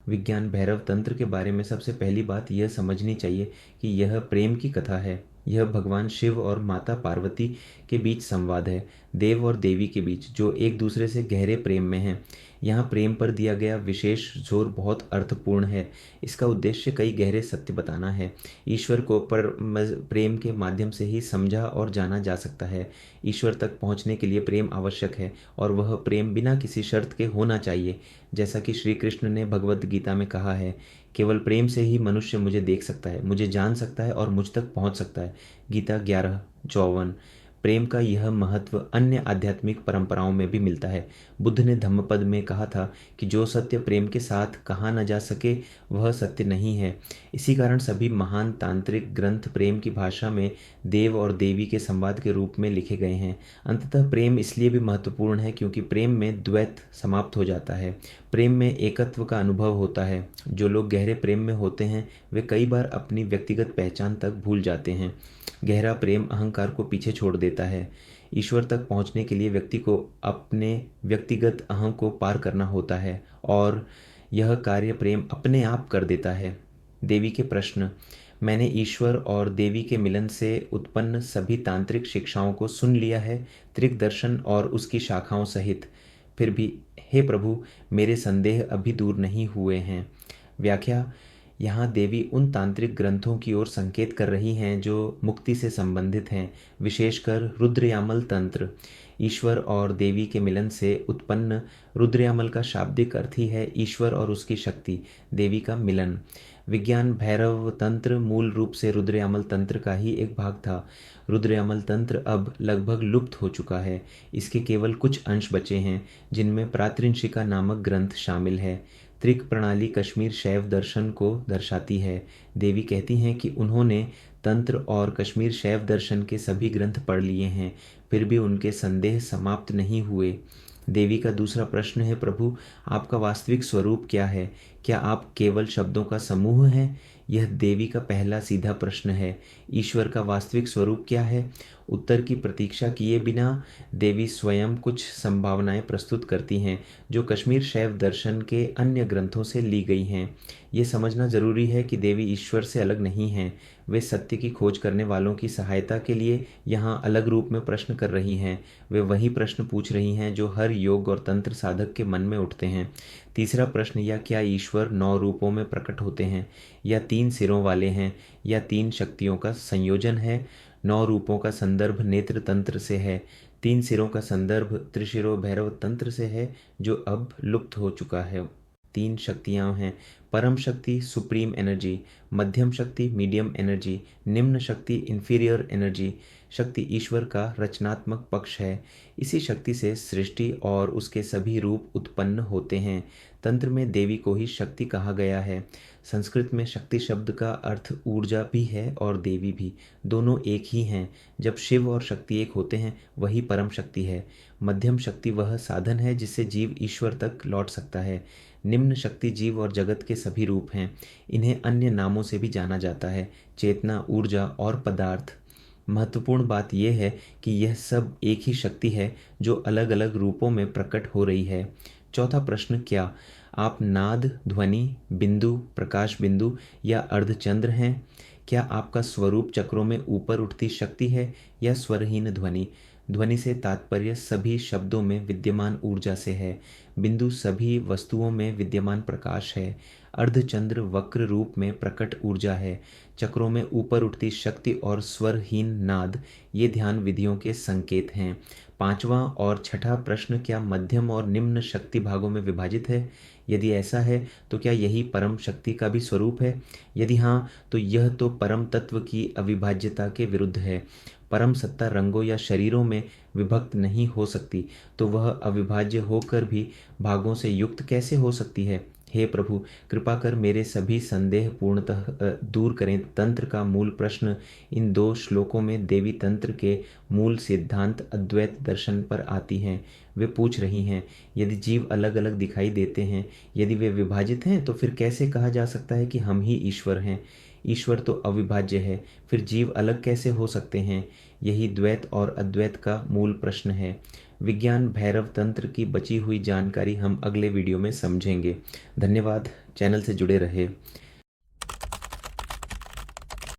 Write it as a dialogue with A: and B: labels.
A: विज्ञान भैरव तंत्र के बारे में सबसे पहली बात यह समझनी चाहिए कि यह प्रेम की कथा है। यह भगवान शिव और माता पार्वती के बीच संवाद है, देव और देवी के बीच, जो एक दूसरे से गहरे प्रेम में हैं। यहाँ प्रेम पर दिया गया विशेष जोर बहुत अर्थपूर्ण है। इसका उद्देश्य कई गहरे सत्य बताना है। ईश्वर को प्रेम के माध्यम से ही समझा और जाना जा सकता है। ईश्वर तक पहुँचने के लिए प्रेम आवश्यक है, और वह प्रेम बिना किसी शर्त के होना चाहिए। जैसा कि श्री कृष्ण ने भगवद गीता में कहा है, केवल प्रेम से ही मनुष्य मुझे देख सकता है, मुझे जान सकता है और मुझ तक पहुंच सकता है। गीता 11:54। प्रेम का यह महत्व अन्य आध्यात्मिक परंपराओं में भी मिलता है। बुद्ध ने धम्मपद में कहा था कि जो सत्य प्रेम के साथ कहा न जा सके वह सत्य नहीं है। इसी कारण सभी महान तांत्रिक ग्रंथ प्रेम की भाषा में देव और देवी के संवाद के रूप में लिखे गए हैं। अंततः प्रेम इसलिए भी महत्वपूर्ण है क्योंकि प्रेम में द्वैत समाप्त हो जाता है। प्रेम में एकत्व का अनुभव होता है। जो लोग गहरे प्रेम में होते हैं वे कई बार अपनी व्यक्तिगत पहचान तक भूल जाते हैं। गहरा प्रेम अहंकार को पीछे छोड़ देता है। ईश्वर तक पहुंचने के लिए व्यक्ति को अपने व्यक्तिगत अहम को पार करना होता है, और यह कार्य प्रेम अपने आप कर देता है। देवी के प्रश्न। मैंने ईश्वर और देवी के मिलन से उत्पन्न सभी तांत्रिक शिक्षाओं को सुन लिया है, त्रिक दर्शन और उसकी शाखाओं सहित। फिर भी हे प्रभु, मेरे संदेह अभी दूर नहीं हुए हैं। व्याख्या। यहाँ देवी उन तांत्रिक ग्रंथों की ओर संकेत कर रही हैं जो मुक्ति से संबंधित हैं, विशेषकर रुद्रयामल तंत्र। ईश्वर और देवी के मिलन से उत्पन्न रुद्रयामल का शाब्दिक अर्थ ही है ईश्वर और उसकी शक्ति, देवी का मिलन। विज्ञान भैरव तंत्र मूल रूप से रुद्रयामल तंत्र का ही एक भाग था। रुद्रयामल तंत्र अब लगभग लुप्त हो चुका है। इसके केवल कुछ अंश बचे हैं, जिनमें प्रातिंशिका नामक ग्रंथ शामिल है। त्रिक प्रणाली कश्मीर शैव दर्शन को दर्शाती है। देवी कहती हैं कि उन्होंने तंत्र और कश्मीर शैव दर्शन के सभी ग्रंथ पढ़ लिए हैं, फिर भी उनके संदेह समाप्त नहीं हुए। देवी का दूसरा प्रश्न है, प्रभु, आपका वास्तविक स्वरूप क्या है? क्या आप केवल शब्दों का समूह हैं? यह देवी का पहला सीधा प्रश्न है। ईश्वर का वास्तविक स्वरूप क्या है? उत्तर की प्रतीक्षा किए बिना देवी स्वयं कुछ संभावनाएं प्रस्तुत करती हैं जो कश्मीर शैव दर्शन के अन्य ग्रंथों से ली गई हैं। ये समझना जरूरी है कि देवी ईश्वर से अलग नहीं हैं। वे सत्य की खोज करने वालों की सहायता के लिए यहाँ अलग रूप में प्रश्न कर रही हैं। वे वही प्रश्न पूछ रही हैं जो हर योग और तंत्र साधक के मन में उठते हैं। तीसरा प्रश्न, या क्या ईश्वर 9 रूपों में प्रकट होते हैं, या 3 सिरों वाले हैं, या 3 शक्तियों का संयोजन है? 9 रूपों का संदर्भ नेत्र तंत्र से है। 3 सिरों का संदर्भ त्रिशिरो भैरव तंत्र से है, जो अब लुप्त हो चुका है। 3 शक्तियाँ हैं, परम शक्ति सुप्रीम एनर्जी, मध्यम शक्ति मीडियम एनर्जी, निम्न शक्ति इंफीरियर एनर्जी। शक्ति ईश्वर का रचनात्मक पक्ष है। इसी शक्ति से सृष्टि और उसके सभी रूप उत्पन्न होते हैं। तंत्र में देवी को ही शक्ति कहा गया है। संस्कृत में शक्ति शब्द का अर्थ ऊर्जा भी है और देवी भी, दोनों एक ही हैं। जब शिव और शक्ति एक होते हैं वही परम शक्ति है। मध्यम शक्ति वह साधन है जिससे जीव ईश्वर तक लौट सकता है। निम्न शक्ति जीव और जगत के सभी रूप हैं। इन्हें अन्य नामों से भी जाना जाता है, चेतना, ऊर्जा और पदार्थ। महत्वपूर्ण बात यह है कि यह सब एक ही शक्ति है जो अलग अलग रूपों में प्रकट हो रही है। चौथा प्रश्न, क्या आप नाद, ध्वनि, बिंदु, प्रकाश बिंदु या अर्धचंद्र हैं? क्या आपका स्वरूप चक्रों में ऊपर उठती शक्ति है या स्वरहीन ध्वनि? ध्वनि से तात्पर्य सभी शब्दों में विद्यमान ऊर्जा से है। बिंदु सभी वस्तुओं में विद्यमान प्रकाश है। अर्धचंद्र वक्र रूप में प्रकट ऊर्जा है। चक्रों में ऊपर उठती शक्ति और स्वरहीन नाद, ये ध्यान विधियों के संकेत हैं। पांचवा और छठा प्रश्न, क्या मध्यम और निम्न शक्ति भागों में विभाजित है? यदि ऐसा है तो क्या यही परम शक्ति का भी स्वरूप है? यदि हाँ, तो यह तो परम तत्व की अविभाज्यता के विरुद्ध है। परम सत्ता रंगों या शरीरों में विभक्त नहीं हो सकती, तो वह अविभाज्य होकर भी भागों से युक्त कैसे हो सकती है? हे प्रभु, कृपा कर मेरे सभी संदेह पूर्णतः दूर करें। तंत्र का मूल प्रश्न इन 2 श्लोकों में देवी तंत्र के मूल सिद्धांत अद्वैत दर्शन पर आती हैं। वे पूछ रही हैं, यदि जीव अलग अलग दिखाई देते हैं, यदि वे विभाजित हैं, तो फिर कैसे कहा जा सकता है कि हम ही ईश्वर हैं? ईश्वर तो अविभाज्य है, फिर जीव अलग कैसे हो सकते हैं? यही द्वैत और अद्वैत का मूल प्रश्न है। विज्ञान भैरव तंत्र की बची हुई जानकारी हम अगले वीडियो में समझेंगे। धन्यवाद, चैनल से जुड़े रहे।